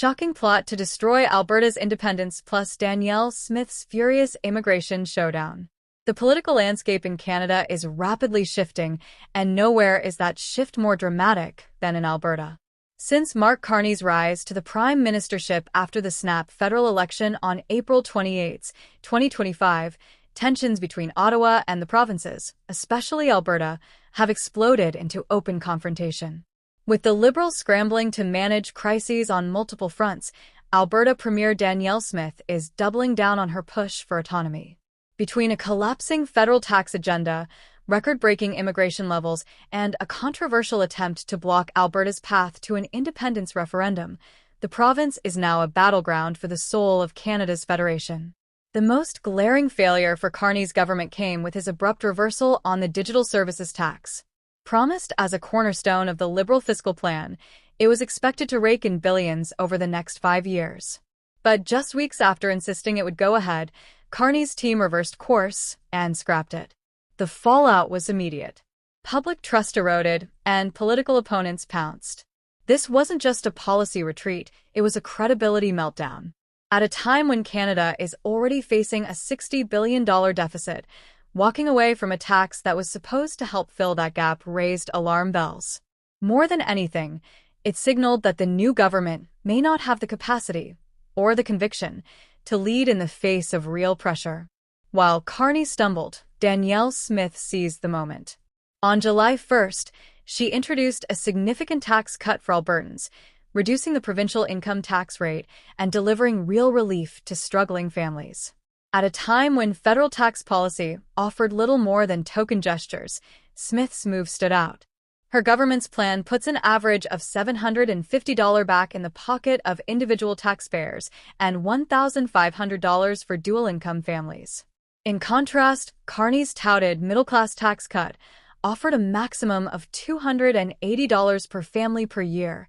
shocking plot to destroy Alberta's independence plus Danielle Smith's furious immigration showdown. The political landscape in Canada is rapidly shifting, and nowhere is that shift more dramatic than in Alberta. Since Mark Carney's rise to the prime ministership after the snap federal election on April 28, 2025, tensions between Ottawa and the provinces, especially Alberta, have exploded into open confrontation. With the Liberals scrambling to manage crises on multiple fronts, Alberta Premier Danielle Smith is doubling down on her push for autonomy. Between a collapsing federal tax agenda, record-breaking immigration levels, and a controversial attempt to block Alberta's path to an independence referendum, the province is now a battleground for the soul of Canada's federation. The most glaring failure for Carney's government came with his abrupt reversal on the digital services tax. Promised as a cornerstone of the Liberal fiscal plan, it was expected to rake in billions over the next 5 years. But just weeks after insisting it would go ahead, Carney's team reversed course and scrapped it. The fallout was immediate. Public trust eroded, and political opponents pounced. This wasn't just a policy retreat, it was a credibility meltdown. At a time when Canada is already facing a $60 billion deficit, walking away from a tax that was supposed to help fill that gap raised alarm bells. More than anything, it signaled that the new government may not have the capacity, or the conviction, to lead in the face of real pressure. While Carney stumbled, Danielle Smith seized the moment. On July 1st, she introduced a significant tax cut for Albertans, reducing the provincial income tax rate and delivering real relief to struggling families. At a time when federal tax policy offered little more than token gestures, Smith's move stood out. Her government's plan puts an average of $750 back in the pocket of individual taxpayers and $1,500 for dual-income families. In contrast, Carney's touted middle-class tax cut offered a maximum of $280 per family per year,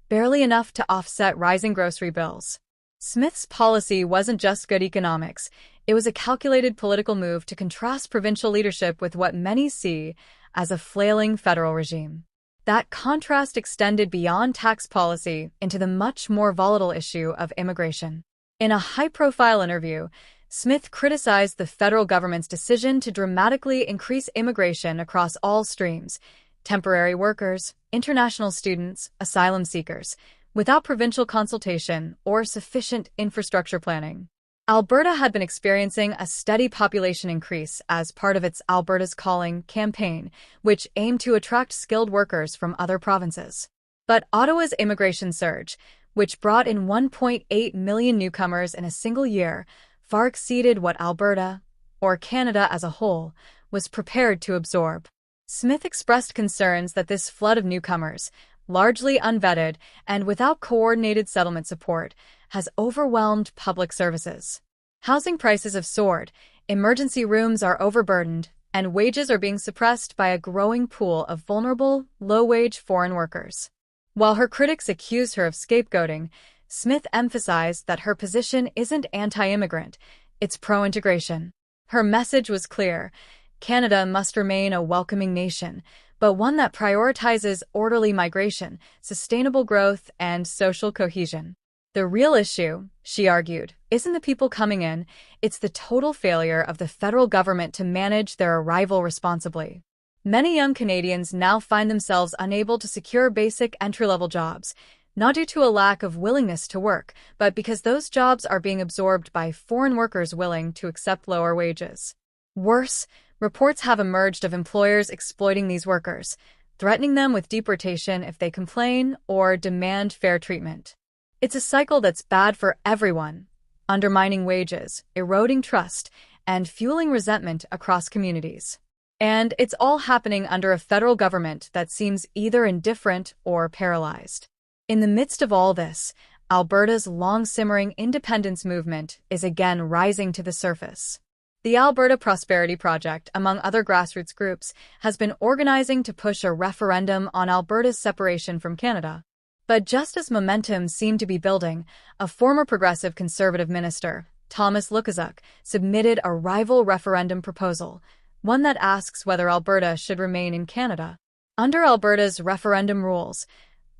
barely enough to offset rising grocery bills. Smith's policy wasn't just good economics, it was a calculated political move to contrast provincial leadership with what many see as a flailing federal regime. That contrast extended beyond tax policy into the much more volatile issue of immigration. In a high-profile interview, Smith criticized the federal government's decision to dramatically increase immigration across all streams: temporary workers, international students, asylum seekers, without provincial consultation or sufficient infrastructure planning. Alberta had been experiencing a steady population increase as part of its Alberta's Calling campaign, which aimed to attract skilled workers from other provinces. But Ottawa's immigration surge, which brought in 1.8 million newcomers in a single year, far exceeded what Alberta, or Canada as a whole, was prepared to absorb. Smith expressed concerns that this flood of newcomers, largely unvetted and without coordinated settlement support, has overwhelmed public services. Housing prices have soared, emergency rooms are overburdened, and wages are being suppressed by a growing pool of vulnerable, low-wage foreign workers. While her critics accuse her of scapegoating, Smith emphasized that her position isn't anti-immigrant, it's pro-integration. Her message was clear: Canada must remain a welcoming nation, but one that prioritizes orderly migration, sustainable growth, and social cohesion. The real issue, she argued, isn't the people coming in, it's the total failure of the federal government to manage their arrival responsibly. Many young Canadians now find themselves unable to secure basic entry-level jobs, not due to a lack of willingness to work, but because those jobs are being absorbed by foreign workers willing to accept lower wages. Worse, reports have emerged of employers exploiting these workers, threatening them with deportation if they complain or demand fair treatment. It's a cycle that's bad for everyone, undermining wages, eroding trust, and fueling resentment across communities. And it's all happening under a federal government that seems either indifferent or paralyzed. In the midst of all this, Alberta's long-simmering independence movement is again rising to the surface. The Alberta Prosperity Project, among other grassroots groups, has been organizing to push a referendum on Alberta's separation from Canada. But just as momentum seemed to be building, a former progressive Conservative minister, Thomas Lukaszuk, submitted a rival referendum proposal, one that asks whether Alberta should remain in Canada. Under Alberta's referendum rules,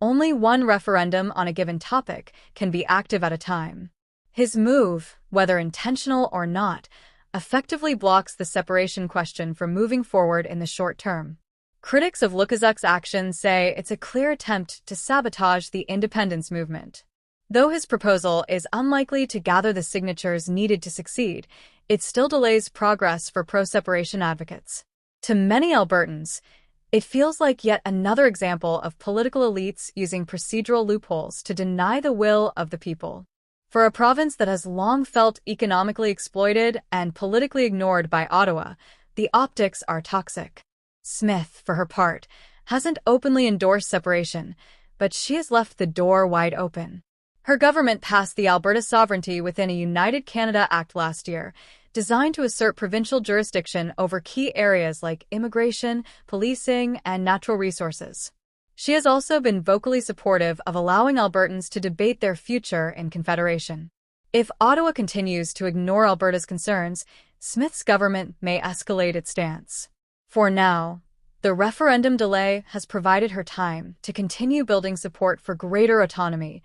Only one referendum on a given topic can be active at a time. His move, whether intentional or not, effectively blocks the separation question from moving forward in the short term. Critics of Lukaszuk's actions say it's a clear attempt to sabotage the independence movement. Though his proposal is unlikely to gather the signatures needed to succeed, it still delays progress for pro-separation advocates. To many Albertans, it feels like yet another example of political elites using procedural loopholes to deny the will of the people. For a province that has long felt economically exploited and politically ignored by Ottawa, the optics are toxic. Smith, for her part, hasn't openly endorsed separation, but she has left the door wide open. Her government passed the Alberta Sovereignty Within a United Canada Act last year, designed to assert provincial jurisdiction over key areas like immigration, policing, and natural resources. She has also been vocally supportive of allowing Albertans to debate their future in Confederation. If Ottawa continues to ignore Alberta's concerns, Smith's government may escalate its stance. For now, the referendum delay has provided her time to continue building support for greater autonomy,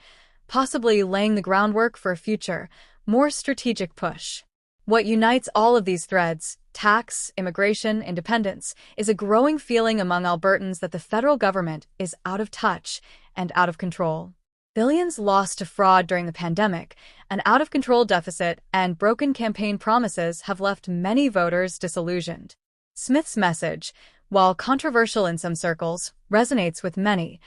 possibly laying the groundwork for a future, more strategic push. What unites all of these threads, tax, immigration, independence, is a growing feeling among Albertans that the federal government is out of touch and out of control. Billions lost to fraud during the pandemic, an out-of-control deficit, and broken campaign promises have left many voters disillusioned. Smith's message, while controversial in some circles, resonates with many.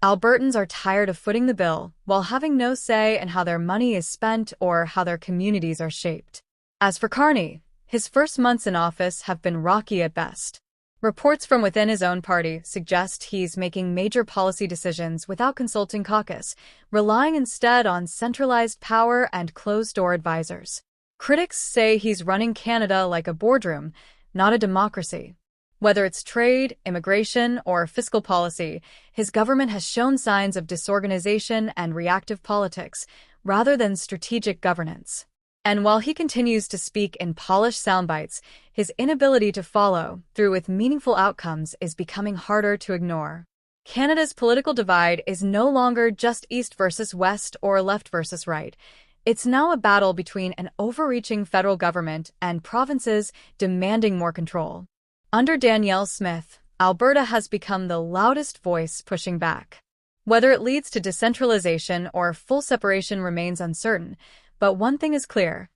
Albertans are tired of footing the bill while having no say in how their money is spent or how their communities are shaped. As for Carney, his first months in office have been rocky at best. Reports from within his own party suggest he's making major policy decisions without consulting caucus, relying instead on centralized power and closed-door advisors. Critics say he's running Canada like a boardroom, not a democracy. Whether it's trade, immigration, or fiscal policy, his government has shown signs of disorganization and reactive politics, rather than strategic governance. And while he continues to speak in polished soundbites, his inability to follow through with meaningful outcomes is becoming harder to ignore. Canada's political divide is no longer just East versus West or left versus right. It's now a battle between an overreaching federal government and provinces demanding more control. Under Danielle Smith, Alberta has become the loudest voice pushing back. Whether it leads to decentralization or full separation remains uncertain, but one thing is clear: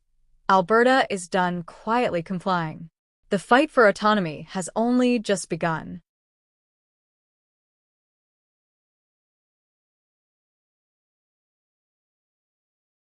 Alberta is done quietly complying. The fight for autonomy has only just begun.